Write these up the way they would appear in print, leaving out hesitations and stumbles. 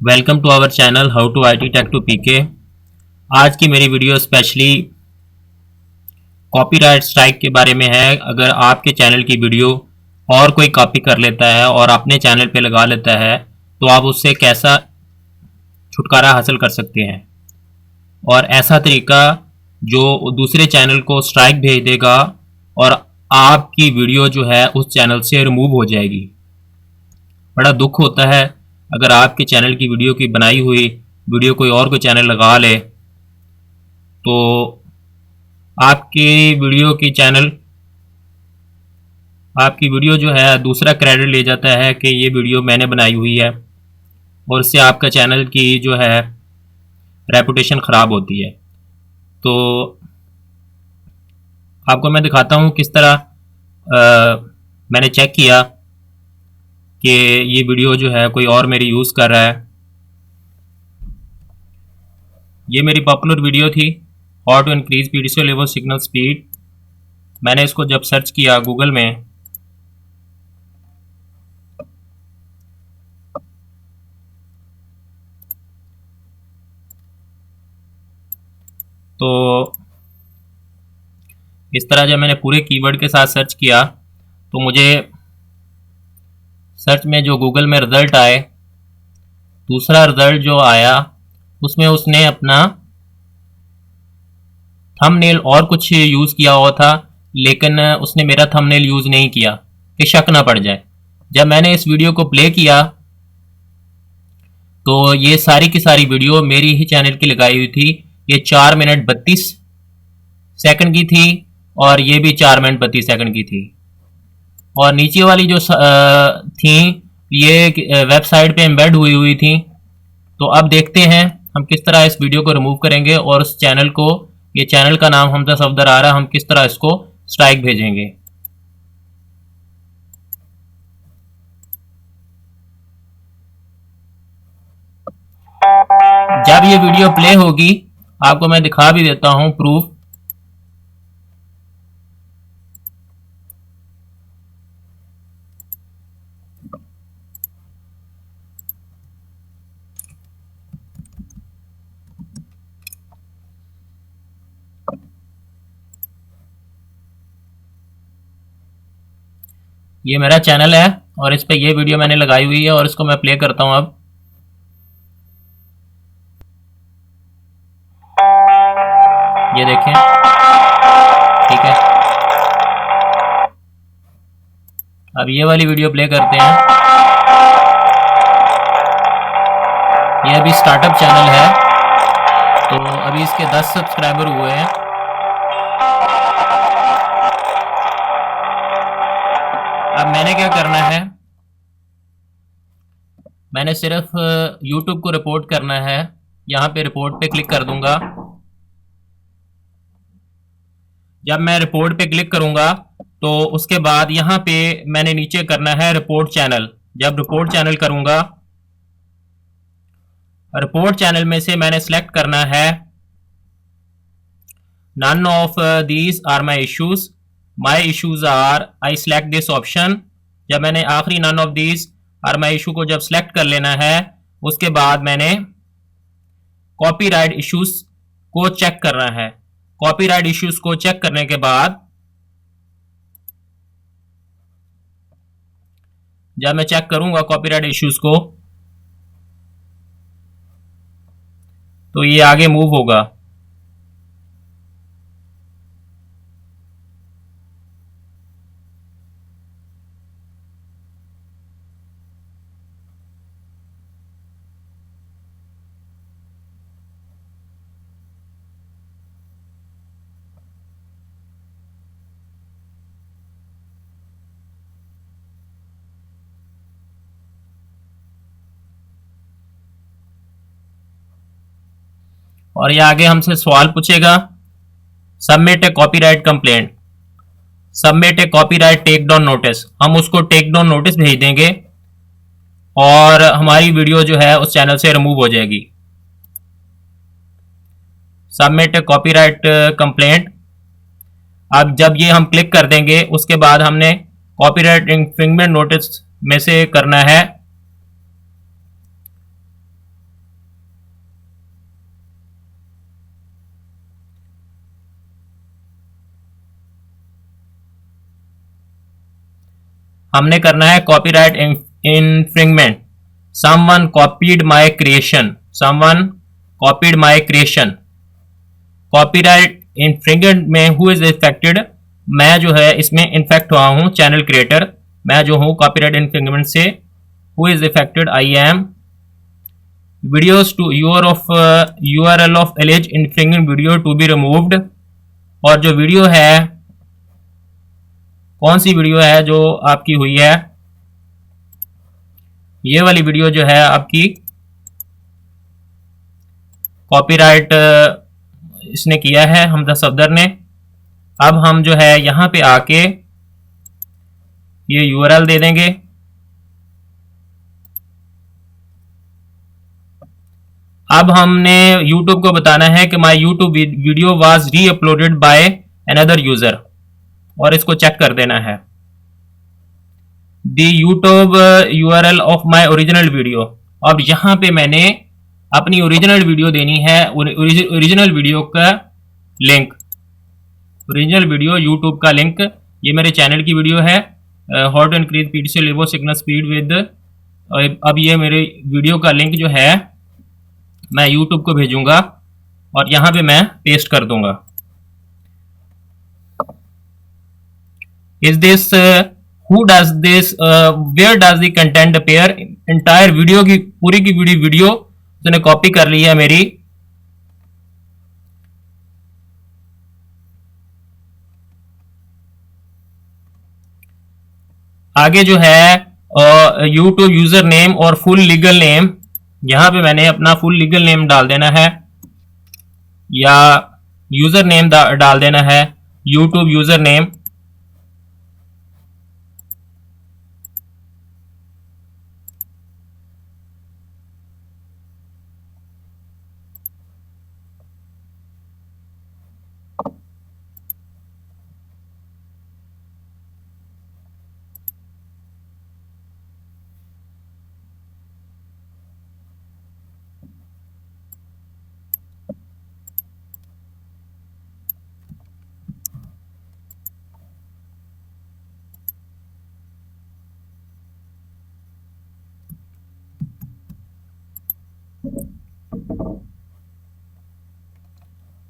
Welcome to our channel how to IT tech to PK. आज की मेरी video specially copyright strike के बारे में है। अगर आपके चैनल की वीडियो और कोई कॉपी कर लेता है और अपने चैनल पे लगा लेता है तो आप उससे कैसा छुटकारा हासिल कर सकते हैं, और ऐसा तरीका जो दूसरे चैनल को स्ट्राइक भेज देगा और आपकी वीडियो जो है उस चैनल से रिमूव हो जाएगी। बड़ा दुख होता है अगर आपके चैनल की वीडियो की बनाई हुई वीडियो कोई और कोई चैनल लगा ले तो आपकी वीडियो की चैनल आपकी वीडियो जो है दूसरा क्रेडिट ले जाता है कि ये वीडियो मैंने बनाई हुई है, और इससे आपका चैनल की जो है रेपुटेशन ख़राब होती है। तो आपको मैं दिखाता हूँ किस तरह मैंने चेक किया कि ये वीडियो जो है कोई और मेरी यूज़ कर रहा है। ये मेरी पॉपुलर वीडियो थी, how to increase PDC level signal speed. मैंने इसको जब सर्च किया गूगल में तो इस तरह जब मैंने पूरे कीवर्ड के साथ सर्च किया तो मुझे सर्च में जो गूगल में रिज़ल्ट आए, दूसरा रिज़ल्ट जो आया उसमें उसने अपना थंबनेल और कुछ यूज़ किया हुआ था, लेकिन उसने मेरा थंबनेल यूज़ नहीं किया कि शक ना पड़ जाए। जब मैंने इस वीडियो को प्ले किया तो ये सारी की सारी वीडियो मेरी ही चैनल की लगाई हुई थी। ये 4 मिनट 32 सेकंड की थी और ये भी 4 मिनट 32 सेकंड की थी। और नीचे वाली जो थी ये वेबसाइट पे एम्बेड हुई थी। तो अब देखते हैं हम किस तरह इस वीडियो को रिमूव करेंगे और उस चैनल को, ये चैनल का नाम हमजा सफदर आ रहा है, हम किस तरह इसको स्ट्राइक भेजेंगे। जब ये वीडियो प्ले होगी आपको मैं दिखा भी देता हूं प्रूफ। ये मेरा चैनल है और इस पे ये वीडियो मैंने लगाई हुई है और इसको मैं प्ले करता हूं। अब ये देखें, ठीक है। अब ये वाली वीडियो प्ले करते हैं। ये अभी स्टार्टअप चैनल है तो अभी इसके 10 सब्सक्राइबर हुए हैं। अब मैंने क्या करना है, मैंने सिर्फ YouTube को रिपोर्ट करना है। यहाँ पे रिपोर्ट पे क्लिक कर दूंगा। जब मैं रिपोर्ट पे क्लिक करूंगा तो उसके बाद यहाँ पे मैंने नीचे करना है रिपोर्ट चैनल। जब रिपोर्ट चैनल करूंगा, रिपोर्ट चैनल में से मैंने सेलेक्ट करना है none of these are my issues, my issues are, I select this option. जब मैंने आखिरी none of these are my issue को जब सिलेक्ट कर लेना है उसके बाद मैंने कॉपीराइट इश्यूज को चेक करना है। कॉपीराइट इश्यूज को चेक करने के बाद जब मैं चेक करूंगा कॉपीराइट इश्यूज को तो ये आगे मूव होगा। और ये आगे हमसे सवाल पूछेगा, submit a copyright complaint, submit a copyright take down notice. हम उसको टेक डाउन नोटिस भेज देंगे और हमारी वीडियो जो है उस चैनल से रिमूव हो जाएगी। Submit a copyright complaint. अब जब ये हम क्लिक कर देंगे उसके बाद हमने कॉपीराइट इंफ्रिंजमेंट नोटिस में से करना है हमने करना है copyright infringement. Someone copied my creation, someone copied my creation. Copyright infringement में हु इज इफेक्टेड, मैं जो है इसमें इन्फेक्ट हुआ हूं, चैनल क्रिएटर मैं जो हूं कॉपीराइट इन्फ्रिंगमेंट से। Who is affected, I am. Videos to URL of alleged infringing video to be removed. और जो वीडियो है, कौन सी वीडियो है जो आपकी हुई है, ये वाली वीडियो जो है आपकी कॉपीराइट इसने किया है, हमजा सफदर ने। अब हम जो है यहां पे आके ये URL दे देंगे। अब हमने YouTube को बताना है कि माय YouTube वीडियो वाज री अपलोडेड बाय अनदर यूजर, और इसको चेक कर देना है। The YouTube URL of my original video. अब यहां पे मैंने अपनी ओरिजिनल वीडियो देनी है, ओरिजिनल वीडियो का लिंक, ओरिजिनल वीडियो यूट्यूब का लिंक। ये मेरे चैनल की वीडियो है, हाउ टू इंक्रीज पीटीसी लेवो सिग्नल स्पीड विद। अब ये मेरे वीडियो का लिंक जो है मैं यूट्यूब को भेजूंगा और यहां पे मैं पेस्ट कर दूंगा। Is this who does this, where does the content appear. Entire video की पूरी की पूरी वीडियो उसने कॉपी कर ली है मेरी। आगे जो है यूट्यूब यूजर नेम और फुल लीगल नेम, यहां पे मैंने अपना फुल लीगल नेम डाल देना है या यूजर नेम डाल देना है, यूट्यूब यूजर नेम।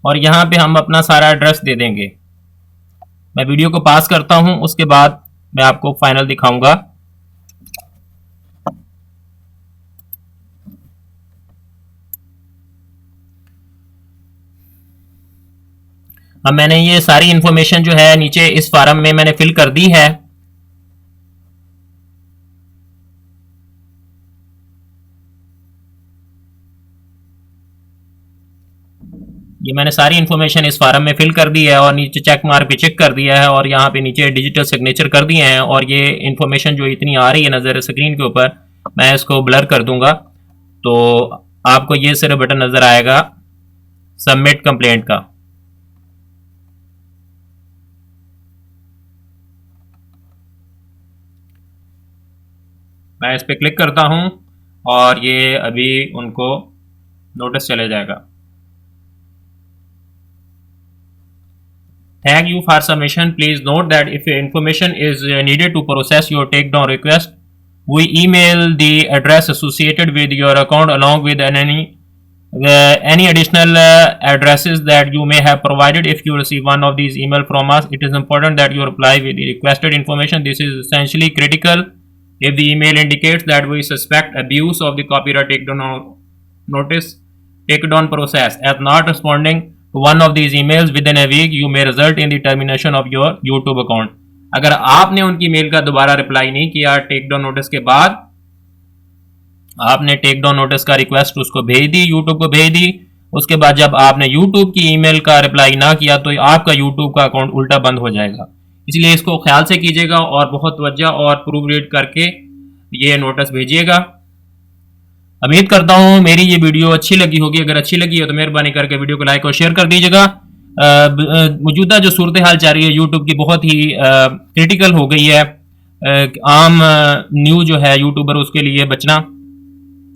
और यहां पे हम अपना सारा एड्रेस दे देंगे। मैं वीडियो को पास करता हूं, उसके बाद मैं आपको फाइनल दिखाऊंगा। अब मैंने ये सारी इंफॉर्मेशन जो है नीचे इस फॉर्म में मैंने फिल कर दी है। ये मैंने सारी इन्फॉर्मेशन इस फॉर्म में फिल कर दी है और नीचे चेक मार्क पे चेक कर दिया है और यहाँ पे नीचे डिजिटल सिग्नेचर कर दिए हैं। और ये इन्फॉर्मेशन जो इतनी आ रही है नज़र स्क्रीन के ऊपर, मैं इसको ब्लर कर दूंगा तो आपको ये सिर्फ बटन नज़र आएगा सबमिट कंप्लेंट का। मैं इस पर क्लिक करता हूँ और ये अभी उनको नोटिस चले जाएगा। Thank you for submission. Please note that if information is needed to process your takedown request, we email the address associated with your account along with any additional addresses that you may have provided. If you receive one of these email from us, it is important that you reply with the requested information. This is essentially critical if the email indicates that we suspect abuse of the copyright takedown process. As not responding to one of these emails within a week, you may result in the termination of your YouTube account. अगर आपने उनकी mail का दोबारा reply नहीं किया take down notice के बाद, आपने टेक डाउन नोटिस का रिक्वेस्ट उसको भेज दी, यूट्यूब को भेज दी, उसके बाद जब आपने यूट्यूब की ईमेल का रिप्लाई ना किया तो आपका यूट्यूब का अकाउंट उल्टा बंद हो जाएगा। इसलिए इसको ख्याल से कीजिएगा और बहुत तवज्जो और प्रूफ रीड करके ये नोटिस भेजिएगा। उम्मीद करता हूँ मेरी ये वीडियो अच्छी लगी होगी। अगर अच्छी लगी हो तो मेहरबानी करके वीडियो को लाइक और शेयर कर दीजिएगा। मौजूदा जो सूरत हाल जा रही है यूट्यूब की बहुत ही क्रिटिकल हो गई है। आम न्यू जो है यूट्यूबर उसके लिए बचना,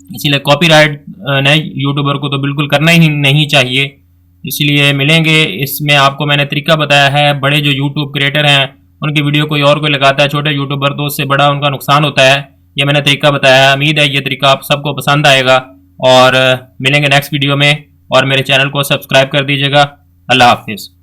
इसीलिए कॉपीराइट नए यूट्यूबर को तो बिल्कुल करना ही नहीं चाहिए। इसलिए मिलेंगे इसमें आपको मैंने तरीका बताया है। बड़े जो यूट्यूब क्रिएटर हैं उनकी वीडियो कोई और कोई लगाता है, छोटे यूट्यूबर, तो उससे बड़ा उनका नुकसान होता है। ये मैंने तरीका बताया है, उम्मीद है ये तरीका आप सबको पसंद आएगा। और मिलेंगे नेक्स्ट वीडियो में, और मेरे चैनल को सब्सक्राइब कर दीजिएगा। अल्लाह हाफिज़।